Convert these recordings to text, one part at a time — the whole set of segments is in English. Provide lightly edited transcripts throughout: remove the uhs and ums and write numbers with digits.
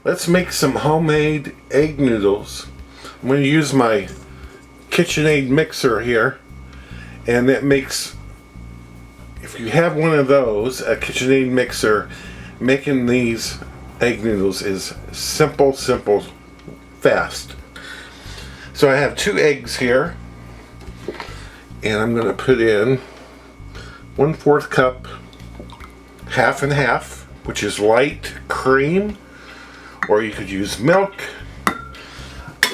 Let's make some homemade egg noodles. I'm going to use my KitchenAid Mixer here, and that makes, if you have one of those, a KitchenAid Mixer, making these egg noodles is simple, fast. So I have 2 eggs here, and I'm going to put in 1/4 cup, half and half, which is light cream, or you could use milk.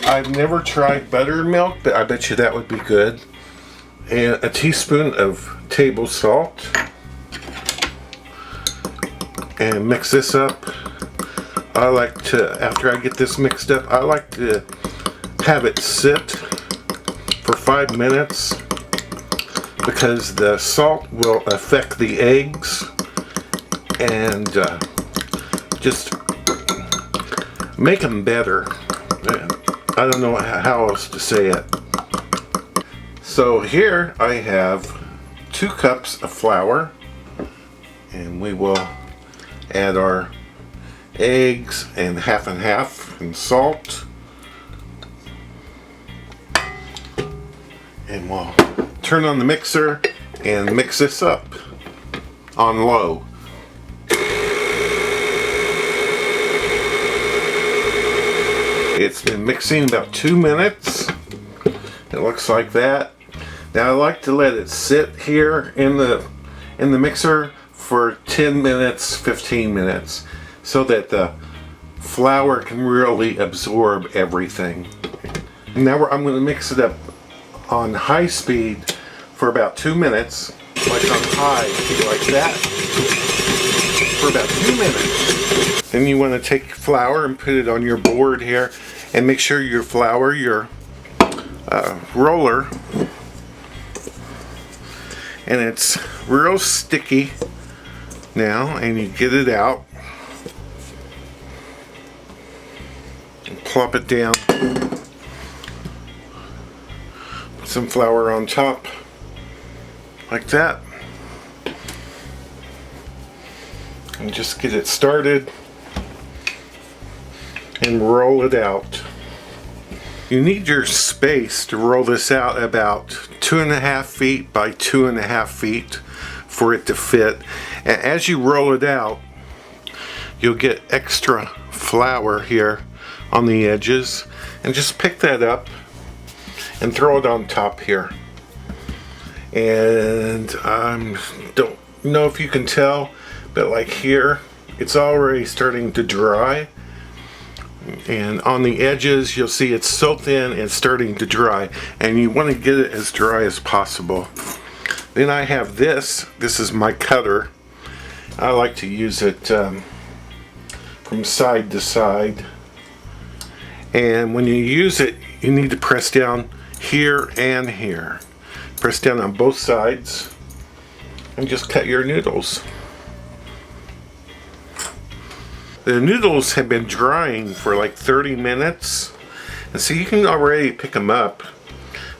I've never tried buttermilk, but I bet you that would be good. And a teaspoon of table salt. And mix this up. I like to, after I get this mixed up, I like to have it sit for 5 minutes because the salt will affect the eggs and just make them better. I don't know how else to say it. So here I have 2 cups of flour, and we will add our eggs and half and salt, and we'll turn on the mixer and mix this up on low. It's been mixing about 2 minutes. It looks like that. Now I like to let it sit here in the mixer for 10 minutes, 15 minutes, so that the flour can really absorb everything. Now I'm going to mix it up on high speed for about 2 minutes, like on high, like that, for about 2 minutes. Then you want to take flour and put it on your board here, and make sure your flour, your roller, and it's real sticky now, and you get it out and plop it down. Put some flour on top like that, and just get it started and roll it out. You need your space to roll this out about 2.5 feet by 2.5 feet for it to fit. And as you roll it out, you'll get extra flour here on the edges, and just pick that up and throw it on top here. And don't know if you can tell, but like here, it's already starting to dry. And on the edges, you'll see it's so thin it's starting to dry, and you want to get it as dry as possible. Then I have this is my cutter. I like to use it from side to side, and when you use it, you need to press down here and here. Press down on both sides and just cut your noodles. The noodles have been drying for like 30 minutes, and so you can already pick them up.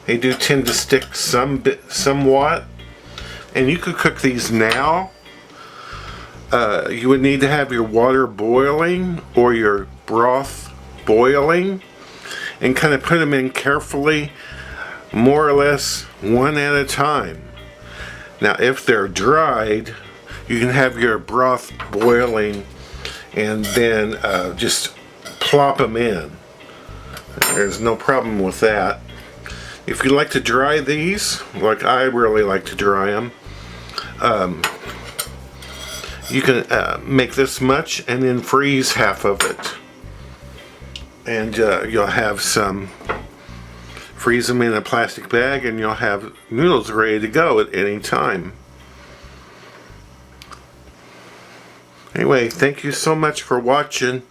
They do tend to stick somewhat, and you could cook these now. You would need to have your water boiling or your broth boiling, and kind of put them in carefully, more or less one at a time. Now if they're dried, you can have your broth boiling and then just plop them in. There's no problem with that. If you like to dry these, like I really like to dry them, you can make this much and then freeze half of it, and you'll have some, freeze them in a plastic bag, and you'll have noodles ready to go at any time. Anyway, thank you so much for watching.